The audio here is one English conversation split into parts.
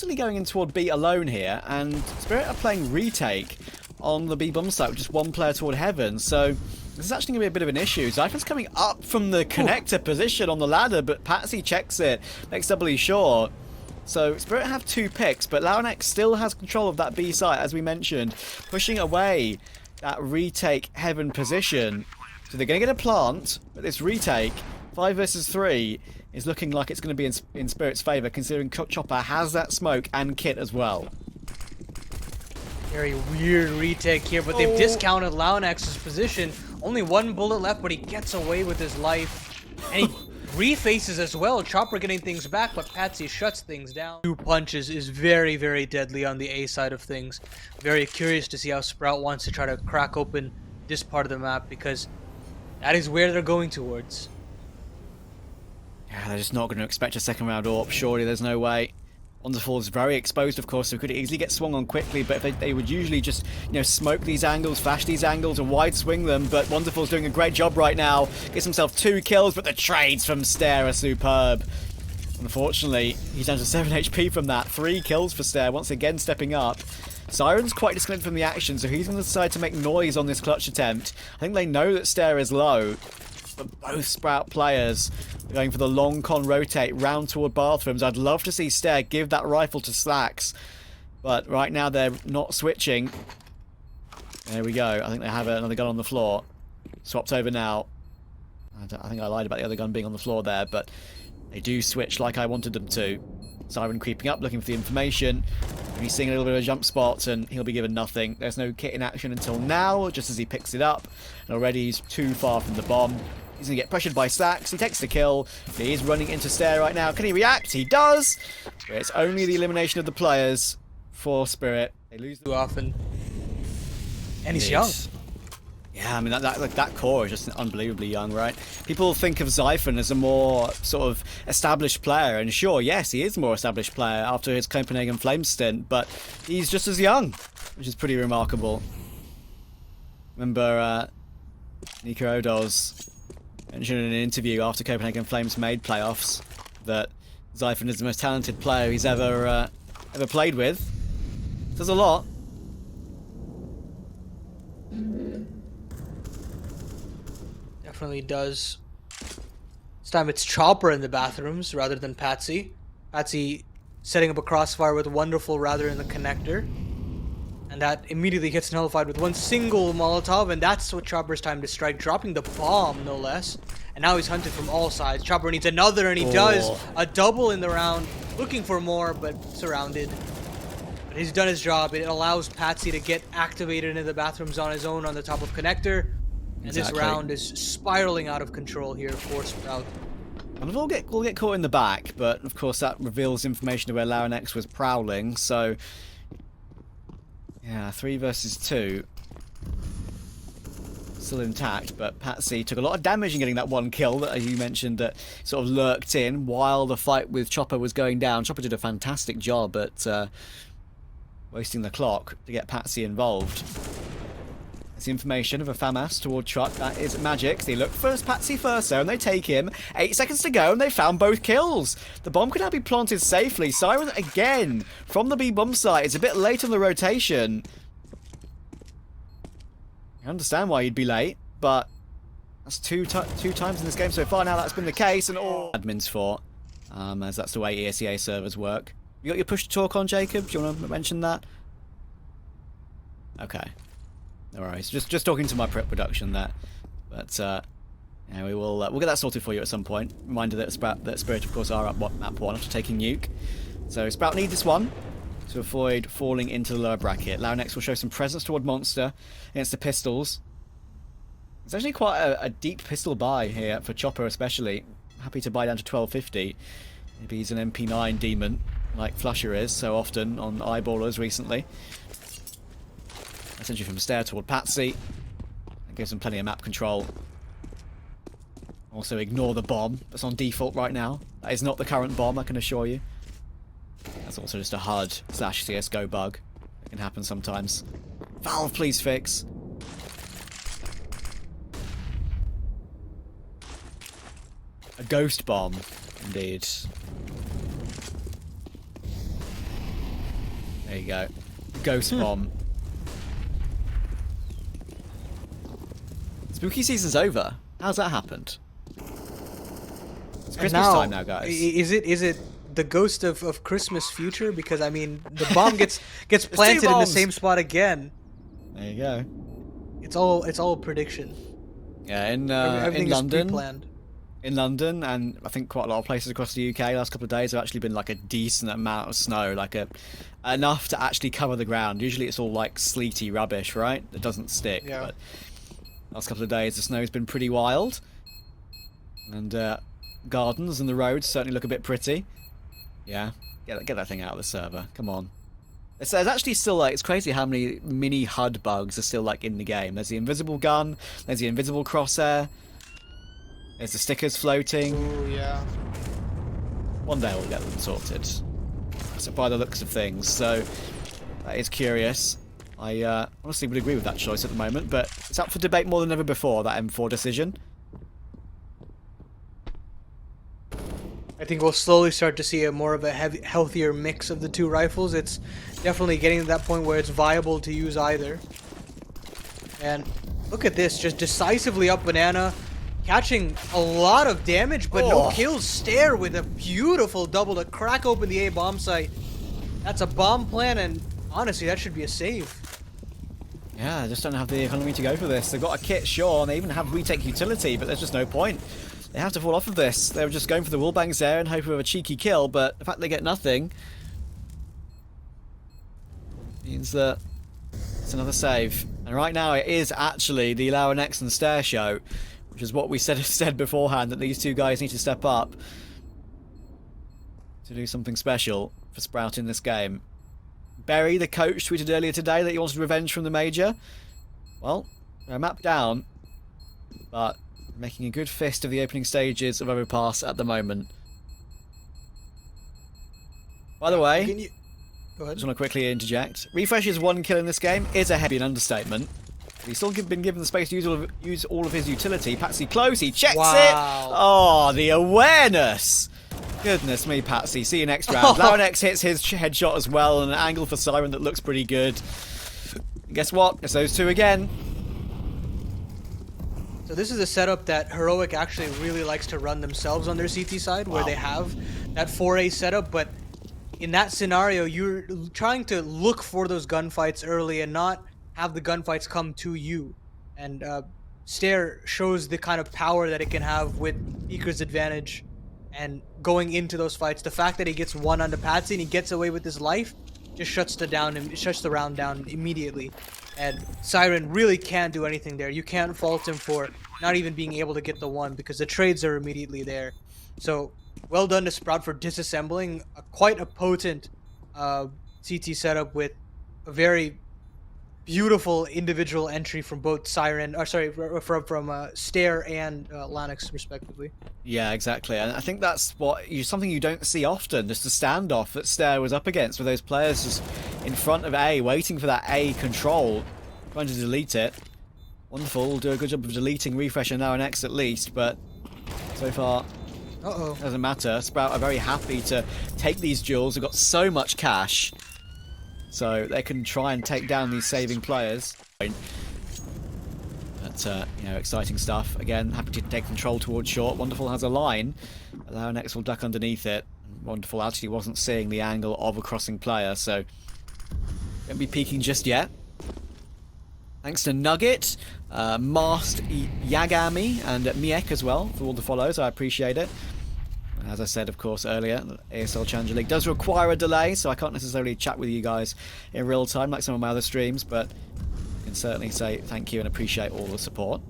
Going in toward B alone here, and Spirit are playing retake on the B bomb site with just one player toward heaven, so this is actually going to be a bit of an issue. Zypher's coming up from the connector position on the ladder, but Patsy checks it, makes doubly sure. So Spirit have 2 picks, but Launex still has control of that B site, as we mentioned, pushing away that retake heaven position. So they're going to get a plant, but this retake, 5 versus 3, is looking like it's going to be in Spirit's favour, considering Chopper has that smoke and kit as well. Very weird retake here, but they've discounted Launex's position. Only 1 bullet left, but he gets away with his life. And he refaces as well. Chopper getting things back, but Patsy shuts things down. 2 punches is very, very deadly on the A side of things. Very curious to see how Sprout wants to try to crack open this part of the map, because that is where they're going towards. Yeah, they're just not going to expect a second round AWP, surely, there's no way. Wonderful is very exposed, of course, so could easily get swung on quickly, but if they would usually just, you know, smoke these angles, flash these angles, and wide swing them, but Wonderful's doing a great job right now. Gets himself 2 kills, but the trades from Stare are superb. Unfortunately, he's down to 7 HP from that. 3 kills for Stare, once again stepping up. Siren's quite disconnected from the action, so he's going to decide to make noise on this clutch attempt. I think they know that Stare is low, but both Sprout players are going for the long con rotate round toward bathrooms. I'd love to see Stare give that rifle to Slacks, but right now they're not switching. There we go. I think they have another gun on the floor. Swapped over now. I think I lied about the other gun being on the floor there, but they do switch like I wanted them to. Siren creeping up, looking for the information. He's seeing a little bit of a jump spot, and he'll be given nothing. There's no kit in action until now, just as he picks it up. And already he's too far from the bomb. He's going to get pressured by Slacks. He takes the kill. He is running into Stare right now. Can he react? He does! But it's only the elimination of the players for Spirit. They lose Too often. And he's young. Yeah, I mean, that core is just unbelievably young, right? People think of Zyphon as a more sort of established player, and sure, yes, he is a more established player after his Copenhagen Flames stint, but he's just as young, which is pretty remarkable. Remember, Niko mentioned in an interview after Copenhagen Flames made playoffs that Zyphon is the most talented player he's ever played with. Says a lot. Definitely does. This time it's Chopper in the bathrooms rather than Patsy. Patsy setting up a crossfire with Wonderful rather than the connector. And that immediately gets nullified with 1 single Molotov, and that's what Chopper's time to strike, dropping the bomb, no less. And now he's hunted from all sides. Chopper needs another, and he does. A double in the round, looking for more, but surrounded. But he's done his job. It allows Patsy to get activated into the bathrooms on his own on the top of connector. And this round is spiraling out of control here for Sprout. And we'll get caught in the back, but of course that reveals information of where Launex was prowling, so... Yeah, 3 versus 2. Still intact, but Patsy took a lot of damage in getting that 1 kill that, as you mentioned, that sort of lurked in while the fight with Chopper was going down. Chopper did a fantastic job at wasting the clock to get Patsy involved. There's the information of a FAMAS toward truck. That is Magic. They look for Patsy first there, and they take him. 8 seconds to go, and they found both kills. The bomb could now be planted safely. Siren again from the B bomb site. It's a bit late on the rotation. I understand why you'd be late, but that's two times in this game so far now that's been the case, and all admins for, as that's the way ESEA servers work. You got your push to talk on, Jacob? Do you want to mention that? Okay. No worries. Just talking to my prep production there, but yeah, we'll get that sorted for you at some point. Reminder that Spirit, of course, are up map 1 after taking nuke, so Sprout need this one to avoid falling into the lower bracket. Launex will show some presence toward Monster against the pistols. It's actually quite a deep pistol buy here for Chopper, especially. Happy to buy down to 1250. Maybe he's an MP9 demon like Flusher is so often on eyeballers recently. Essentially from Stare toward Patsy. That gives them plenty of map control. Also ignore the bomb that's on default right now. That is not the current bomb, I can assure you. That's also just a HUD/CSGO bug. It can happen sometimes. Valve, please fix. A ghost bomb, indeed. There you go. Ghost bomb. Spooky season's over. How's that happened? It's Christmas time now, guys. Is it the ghost of Christmas future? Because I mean, the bomb gets planted in the same spot again. There you go. It's all prediction. Yeah, in London. In London, and I think quite a lot of places across the UK, last couple of days have actually been like a decent amount of snow, like enough to actually cover the ground. Usually it's all like sleety rubbish, right? That doesn't stick. Yeah. But last couple of days the snow's been pretty wild, and gardens and the roads certainly look a bit pretty. Yeah, get that thing out of the server. Come on. There's actually still like, it's crazy how many mini HUD bugs are still like in the game. There's the invisible gun. There's the invisible crosshair. There's the stickers floating. Oh, yeah. One day we'll get them sorted. So by the looks of things. So, that is curious. I honestly would agree with that choice at the moment, but it's up for debate more than ever before, that M4 decision. I think we'll slowly start to see more of a healthier mix of the two rifles. It's definitely getting to that point where it's viable to use either. And look at this, just decisively up banana. Catching a lot of damage, but no kills. Stare with a beautiful double to crack open the A bomb site. That's a bomb plan, and honestly, that should be a save. Yeah, I just don't have the economy to go for this. They've got a kit, sure, and they even have retake utility, but there's just no point. They have to fall off of this. They were just going for the wallbangs there and hoping for a cheeky kill, but the fact they get nothing means that it's another save. And right now it is actually the Ence and Stare show, which is what we said beforehand, that these two guys need to step up to do something special for Sprout in this game. Berry, the coach, tweeted earlier today that he wanted revenge from the major. Well, they're mapped down, but making a good fist of the opening stages of Overpass at the moment. By the way, Go ahead. just want to quickly interject. Refresh's 1 kill in this game is a heavy understatement. He's still been given the space to use all of his utility. Patsy close, he checks it! Oh, the awareness! Goodness me, Patsy. See you next round. Laurenex hits his headshot as well, and an angle for Siren that looks pretty good. Guess what? It's those two again. So this is a setup that Heroic actually really likes to run themselves on their CT side, where they have that 4A setup, but in that scenario, you're trying to look for those gunfights early and not have the gunfights come to you. And Stare shows the kind of power that it can have with Beaker's advantage and going into those fights. The fact that he gets one onto Patsy and he gets away with his life just shuts the round down immediately. And Siren really can't do anything there. You can't fault him for not even being able to get the one because the trades are immediately there. So well done to Sprout for disassembling quite a potent CT setup with a very beautiful individual entry from both Siren, or sorry, from Stare and Lanix respectively. Yeah, exactly, and I think that's something you don't see often. Just the standoff that Stare was up against with those players just in front of A, waiting for that A control, trying to delete it. Wonderful, do a good job of deleting Refresh and now an X at least, but so far doesn't matter. Sprout are very happy to take these duels. They've got so much cash, so they can try and take down these saving players. But exciting stuff. Again, happy to take control towards short. Wonderful has a line. Laurenex will duck underneath it. Wonderful actually wasn't seeing the angle of a crossing player, so don't be peeking just yet. Thanks to Nugget, Mast Yagami, and Miek as well for all the follows. I appreciate it. As I said, of course, earlier, the ESL Challenger League does require a delay, so I can't necessarily chat with you guys in real time like some of my other streams, but I can certainly say thank you and appreciate all the support.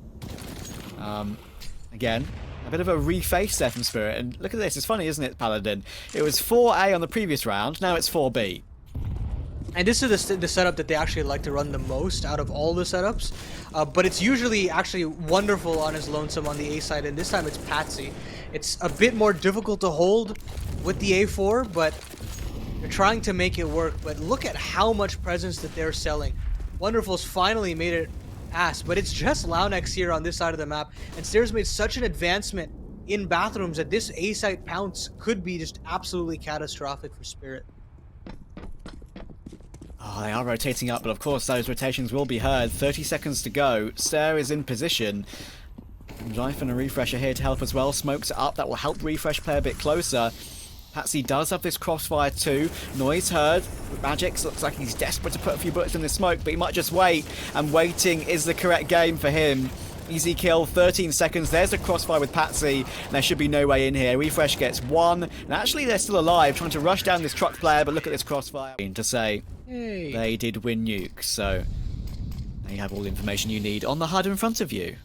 Again, a bit of a reface there from Spirit, and look at this, it's funny, isn't it, Paladin? It was 4A on the previous round, now it's 4B. And this is the setup that they actually like to run the most out of all the setups. But it's usually actually wonderful on his lonesome on the A side, and this time it's Patsy. It's a bit more difficult to hold with the A4, but they're trying to make it work. But look at how much presence that they're selling. Wonderful's finally made it pass, but it's just Launex here on this side of the map. And Stare's made such an advancement in bathrooms that this A site pounce could be just absolutely catastrophic for Spirit. Oh, they are rotating up, but of course those rotations will be heard. 30 seconds to go. Stair is in position. Zypher and a refresher here to help as well. Smokes it up. That will help refresh play a bit closer. Patsy does have this crossfire too. Noise heard. Magix looks like he's desperate to put a few bullets in the smoke, but he might just wait. And waiting is the correct game for him. Easy kill, 13 seconds. There's the crossfire with Patsy. And there should be no way in here. Refresh gets one. And actually, they're still alive, trying to rush down this truck player. But look at this crossfire. To say they did win nuke. So now you have all the information you need on the HUD in front of you.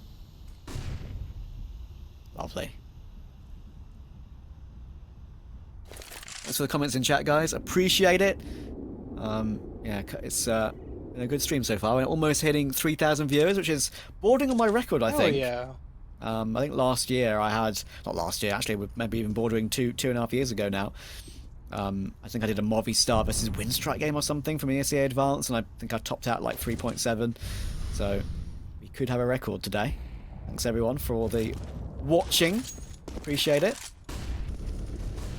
Lovely. Thanks for the comments in chat, guys. Appreciate it. Yeah, it's been a good stream so far. We're almost hitting 3,000 viewers, which is bordering on my record, I think. Yeah. I think last year I had, not last year, actually, maybe even bordering two and a half years ago now. I think I did a Movistar versus Winstrike game or something from ESL Advanced, and I think I topped out like 3.7. So we could have a record today. Thanks everyone for all the watching. Appreciate it.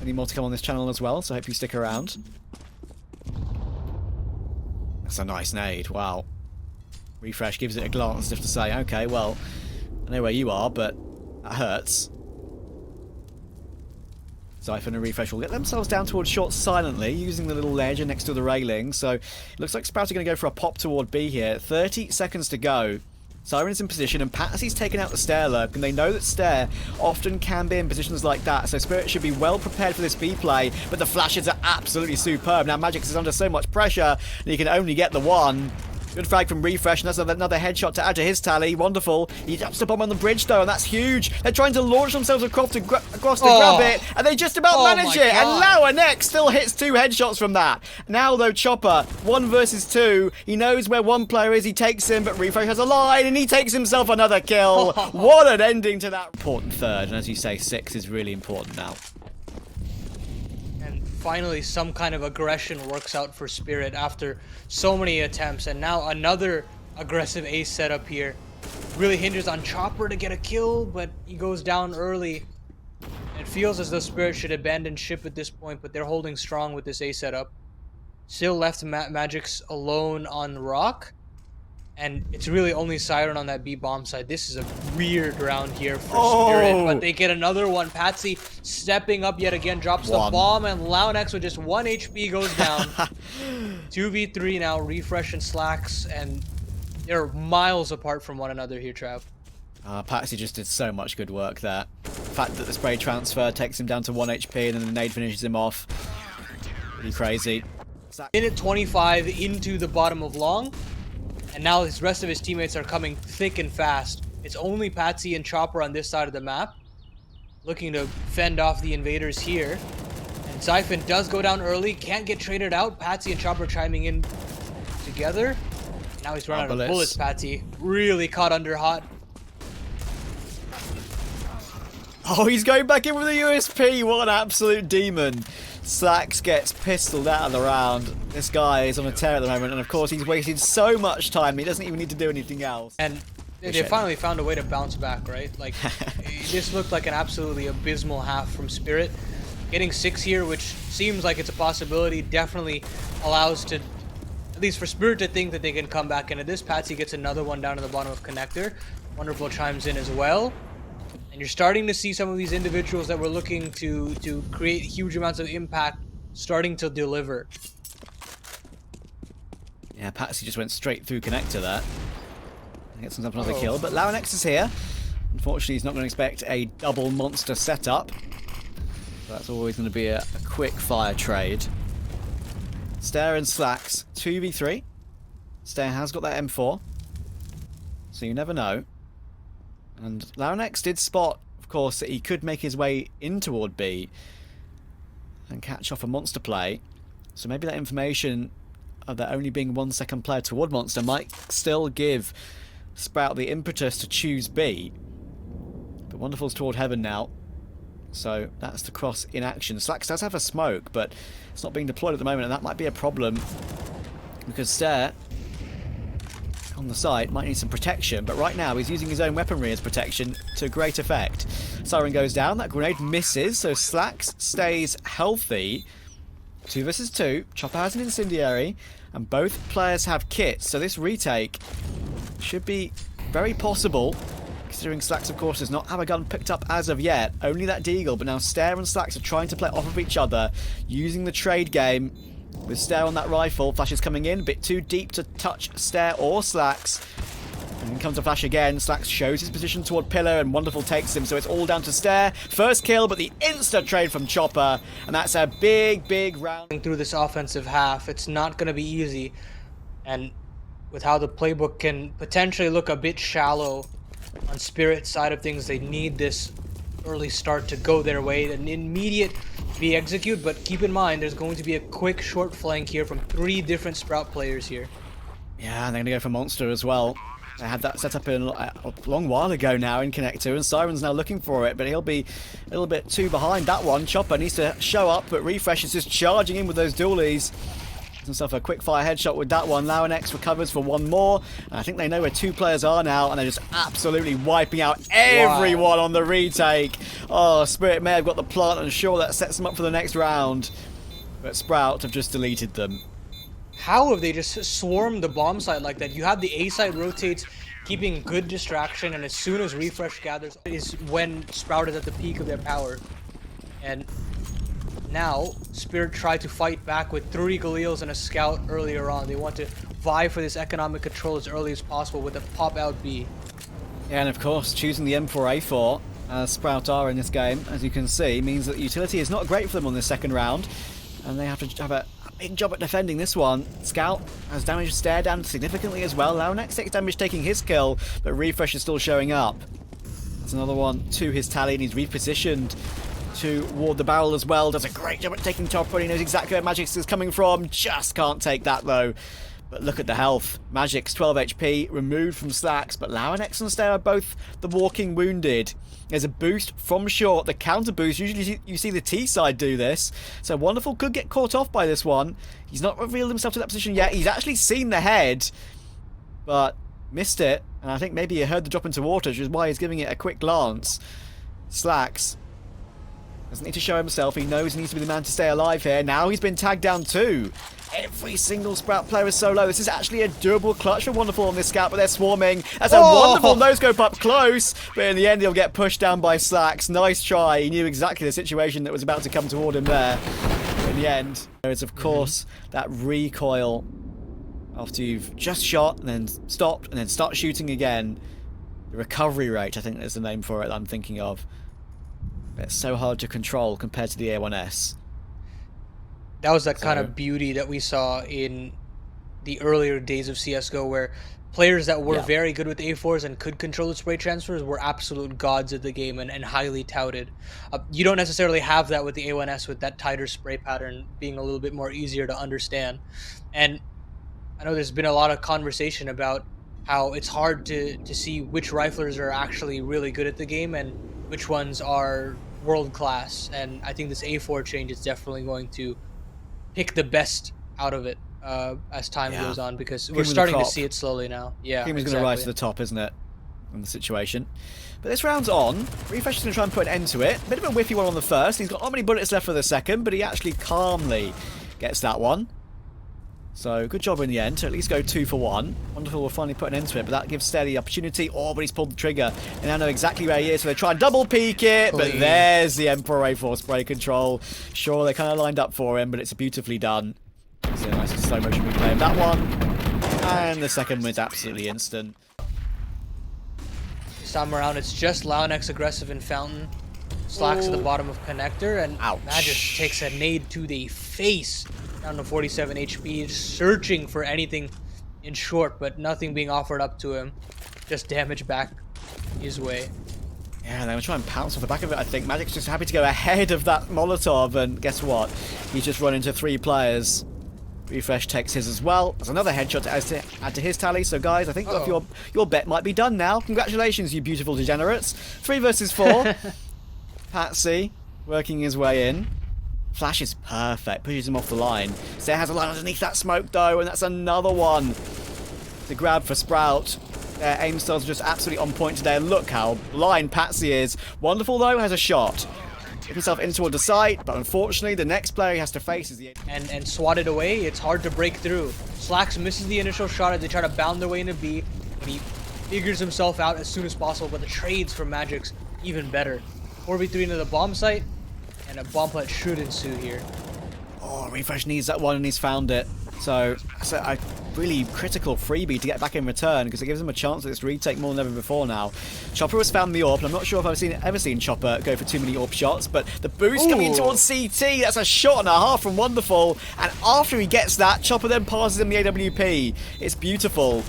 Any more to come on this channel as well, so I hope you stick around. That's a nice nade, wow. Refresh gives it a glance as if to say, okay, well, I know where you are, but that hurts. Zypher and Refresh will get themselves down towards short silently, using the little ledge next to the railing. So it looks like Sprout are going to go for a pop toward B here. 30 seconds to go. Siren's in position, and Patsy's taken out the stair lurk, and they know that stair often can be in positions like that, so Spirit should be well prepared for this B play, but the flashes are absolutely superb. Now Magix is under so much pressure, and he can only get the one. Good frag from Refresh, and that's another headshot to add to his tally. Wonderful. He drops the bomb on the bridge, though, and that's huge. They're trying to launch themselves across to grab it, and they just about manage it. And Lauerneck still hits 2 headshots from that. Now, though, Chopper, 1 versus 2. He knows where one player is. He takes him, but Refresh has a line, and he takes himself another kill. What an ending to that. Important third, and as you say, 6 is really important now. Finally, some kind of aggression works out for Spirit after so many attempts, and now another aggressive ace setup here. Really hinges on Chopper to get a kill, but he goes down early. It feels as though Spirit should abandon ship at this point, but they're holding strong with this ace setup. Still left Magix alone on Rock, and it's really only Siren on that B bomb side. This is a weird round here for Spirit, but they get another one. Patsy stepping up yet again, drops the bomb, and Launex with just 1 HP goes down. 2v3 now, Refresh and Slacks, and they're miles apart from one another here, Trav. Patsy just did so much good work there. The fact that the spray transfer takes him down to 1 HP and then the nade finishes him off. Pretty crazy. Minute 25 into the bottom of long. And now his rest of his teammates are coming thick and fast. It's only Patsy and Chopper on this side of the map, looking to fend off the invaders here. And Zyphin does go down early, can't get traded out. Patsy and Chopper chiming in together. Now he's run out of bullets, Patsy. Really caught under hot. Oh, he's going back in with a USP. What an absolute demon. Slacks gets pistoled out of the round. This guy is on a tear at the moment, and of course he's wasted so much time, he doesn't even need to do anything else. And they finally found a way to bounce back, right? Like, this looked like an absolutely abysmal half from Spirit. Getting 6 here, which seems like it's a possibility, definitely allows to, at least for Spirit to think that they can come back into this. Patsy gets another one down to the bottom of Connector. Wonderful chimes in as well. And you're starting to see some of these individuals that were looking to create huge amounts of impact starting to deliver. Yeah, Patsy just went straight through Connector there. Gets himself another kill, but Launex is here. Unfortunately, he's not going to expect a double monster setup. That's always going to be a quick fire trade. Stair and Slacks, 2v3. Stair has got that M4, so you never know. And Launex did spot, of course, that he could make his way in toward B and catch off a monster play. So maybe that information of there only being 1 second player toward monster might still give Sprout the impetus to choose B. But Wonderful's toward heaven now. So that's the cross in action. Slacks does have a smoke, but it's not being deployed at the moment, and that might be a problem because Stair on the side might need some protection, but right now he's using his own weaponry as protection to great effect. Siren goes down, that grenade misses, so Slacks stays healthy. 2 versus 2. Chopper has an incendiary, and both players have kits, so this retake should be very possible, considering Slacks, of course, does not have a gun picked up as of yet. Only that Deagle, but now Stare and Slacks are trying to play off of each other, using the trade game. With Stare on that rifle, Flash is coming in, a bit too deep to touch Stare or Slacks. And then comes a Flash again. Slacks shows his position toward Pillar, and Wonderful takes him, so it's all down to Stare. First kill, but the insta trade from Chopper, and that's a big, big round. Through this offensive half, it's not going to be easy, and with how the playbook can potentially look a bit shallow on Spirit's side of things, they need this early start to go their way, an immediate B execute, but keep in mind there's going to be a quick short flank here from 3 different Sprout players here. Yeah, and they're going to go for Monster as well. They had that set up a long while ago now in Connector, and Siren's now looking for it, but he'll be a little bit too behind that one. Chopper needs to show up, but Refresh is just charging in with those dualies. Himself a quick fire headshot with that one. Launex recovers for one more, and I think they know where 2 players are now, and they're just absolutely wiping out everyone on the retake. Oh, Spirit may have got the plant, and sure that sets them up for the next round, but Sprout have just deleted them. How have they just swarmed the bomb site like that? You have the A site rotates, keeping good distraction, and as soon as Refresh gathers is when Sprout is at the peak of their power. And now, Spirit tried to fight back with 3 Galils and a Scout earlier on. They want to vie for this economic control as early as possible with a pop-out B. Yeah, and of course, choosing the M4A4, as Sprout are in this game, as you can see, means that utility is not great for them on this second round, and they have to have a big job at defending this one. Scout has damaged Stare down significantly as well. Launex takes damage taking his kill, but Refresh is still showing up. That's another one to his tally, and he's repositioned toward the barrel as well. Does a great job at taking top, but he knows exactly where Magix is coming from. Just can't take that though. But look at the health. Magix 12 HP, removed from Slacks, but Launex and Stare are both the walking wounded. There's a boost from short, the counter boost. Usually you see the T side do this. So Wonderful could get caught off by this one. He's not revealed himself to that position yet. He's actually seen the head, but missed it. And I think maybe he heard the drop into water, which is why he's giving it a quick glance. Slacks doesn't need to show himself. He knows he needs to be the man to stay alive here. Now he's been tagged down too. Every single Sprout player is so low. This is actually a durable clutch for Wonderful on this scout, but they're swarming. That's a wonderful no-scope up close, but in the end he'll get pushed down by Slacks. Nice try. He knew exactly the situation that was about to come toward him there. In the end, there is of course that recoil after you've just shot and then stopped and then start shooting again. The recovery rate, I think is the name for it that I'm thinking of. It's so hard to control compared to the A1S. That was that kind of beauty that we saw in the earlier days of CSGO, where players that were very good with A4s and could control the spray transfers were absolute gods at the game and highly touted. You don't necessarily have that with the A1S, with that tighter spray pattern being a little bit more easier to understand. And I know there's been a lot of conversation about how it's hard to see which riflers are actually really good at the game and which ones are world class, and I think this A4 change is definitely going to pick the best out of it as time goes on, because we're starting to see it slowly now. Yeah, Cream is going to rise to the top, isn't it, in the situation. But this round's on. Refresh is going to try and put an end to it. Bit of a whiffy one on the first. He's got not many bullets left for the second, but he actually calmly gets that one. So good job in the end to at least go 2 for 1. Wonderful will finally put an end to it, but that gives Stare the opportunity. Oh, but he's pulled the trigger. They now know exactly where he is, so they try and double peek it. But there's the Emperor A4 spray control. Sure, they kind of lined up for him, but it's beautifully done. So nice slow motion replay of that one. And the second was absolutely instant. This time around, it's just Launex aggressive in Fountain. Slacks at the bottom of Connector, and Magic takes a nade to the face. Down to 47 HP, searching for anything in short, but nothing being offered up to him. Just damage back his way. Yeah, they were trying to pounce off the back of it, I think. Magic's just happy to go ahead of that Molotov, and guess what? He's just run into 3 players. Refresh takes his as well. There's another headshot to add to his tally. So guys, I think your bet might be done now. Congratulations, you beautiful degenerates. 3 versus 4. Patsy working his way in. Flash is perfect, pushes him off the line. Stare has a line underneath that smoke though, and that's another one to grab for Sprout. Their aim styles are just absolutely on point today. Look how blind Patsy is. Wonderful though has a shot. himself in toward the site, but unfortunately the next player he has to face is the... And swatted away. It's hard to break through. Slax misses the initial shot as they try to bound their way into B, but he figures himself out as soon as possible, but the trades from Magic's even better. 4v3 into the bomb site, and a bomb plant should ensue here. Oh, Refresh needs that one and he's found it. So that's a really critical freebie to get back in return because it gives him a chance at this retake more than ever before now. Chopper has found the AWP, and I'm not sure if I've ever seen Chopper go for too many AWP shots, but the boost coming in towards CT, that's a shot and a half from Wonderful, and after he gets that, Chopper then passes him the AWP. It's beautiful.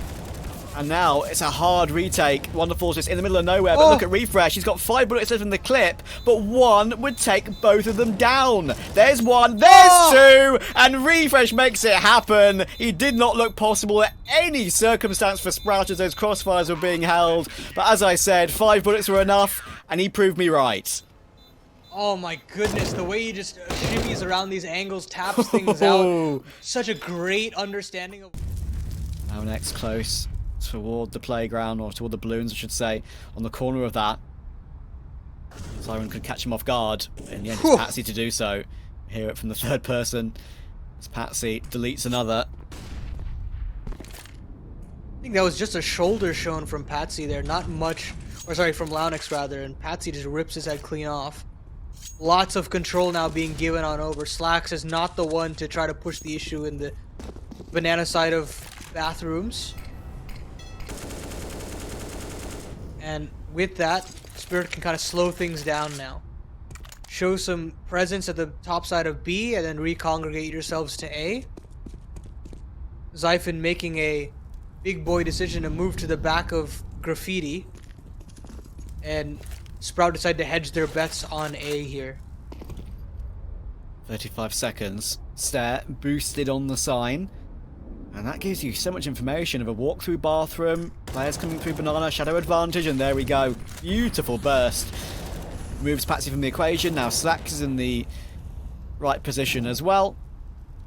And now it's a hard retake. Wonderful's just in the middle of nowhere, but look at Refresh. He's got 5 bullets left in the clip, but one would take both of them down. There's one, there's two, and Refresh makes it happen. He did not look possible at any circumstance for Sprout as those crossfires were being held. But as I said, 5 bullets were enough, and he proved me right. Oh my goodness, the way he just shimmies around these angles, taps things out. Such a great understanding of... Now next close toward the playground, or toward the balloons I should say, on the corner of that. Siren could catch him off guard, but in the end it's Patsy to do so. Hear it from the third person as Patsy deletes another. I think that was just a shoulder shown from Patsy there, not much, or sorry, from Launix rather, and Patsy just rips his head clean off. Lots of control now being given on over. Slax is not the one to try to push the issue in the banana side of bathrooms. And with that, Spirit can kind of slow things down now. Show some presence at the top side of B and then recongregate yourselves to A. Zyphon making a big boy decision to move to the back of Graffiti. And Sprout decide to hedge their bets on A here. 35 seconds. Stare boosted on the sign. And that gives you so much information of a walk-through bathroom, players coming through banana, shadow advantage, and there we go. Beautiful burst. Moves Patsy from the equation. Now Slax is in the right position as well.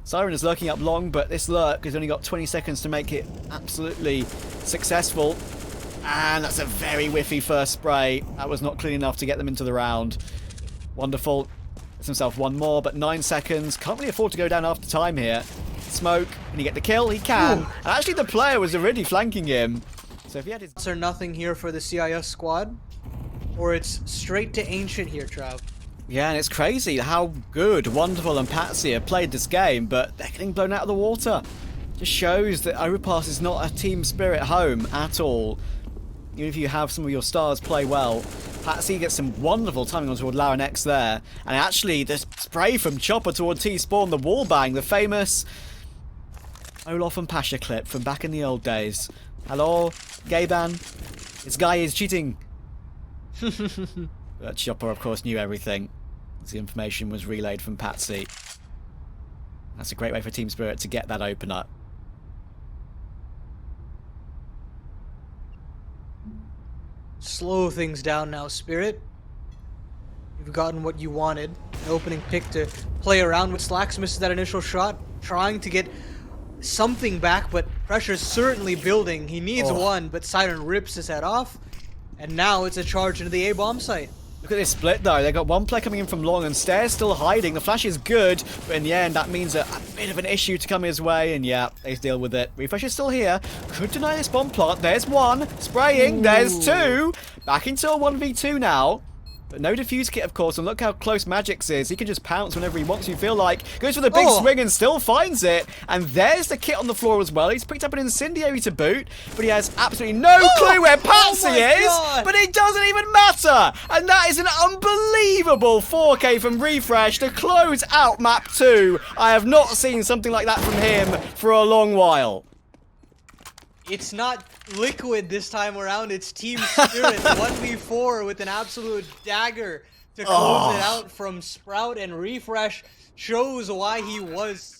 Siren is lurking up long, but this lurk has only got 20 seconds to make it absolutely successful. And that's a very whiffy first spray. That was not clean enough to get them into the round. Wonderful. Gets himself one more, but 9 seconds. Can't really afford to go down after time here. Smoke. Can he get the kill? He can. And actually the player was already flanking him. So if he had his... Or nothing here for the CIS squad. Or it's straight to Ancient here, Trav. Yeah, and it's crazy how good Wonderful and Patsy have played this game, but they're getting blown out of the water. Just shows that Overpass is not a team spirit home at all. Even if you have some of your stars play well. Patsy gets some wonderful timing on toward Lauren X there. And actually, the spray from Chopper toward T-Spawn, the wallbang, the famous Olaf and Pasha clip from back in the old days. Hello, Gayban. This guy is cheating. But Chopper, of course, knew everything. The information was relayed from Patsy. That's a great way for Team Spirit to get that opener. Slow things down now, Spirit. You've gotten what you wanted. An opening pick to play around with. Slax misses that initial shot, trying to get something back, but pressure's certainly building. He needs one, but Siren rips his head off. And now it's a charge into the A bomb site. Look at this split though. They got one player coming in from long and Stare's still hiding. The flash is good, but in the end that means a bit of an issue to come his way, and yeah, they deal with it. Refresh is still here. Could deny this bomb plant. There's one. Spraying. There's two. Back into a 1v2 now. But no defuse kit, of course, and look how close Magic's is. He can just pounce whenever he wants, you feel like. Goes for the big swing and still finds it. And there's the kit on the floor as well. He's picked up an incendiary to boot, but he has absolutely no clue where Patsy is. God. But it doesn't even matter. And that is an unbelievable 4K from Refresh to close out map 2. I have not seen something like that from him for a long while. It's not Liquid this time around, it's Team Spirit 1v4 with an absolute dagger to close it out from Sprout, and Refresh shows why he was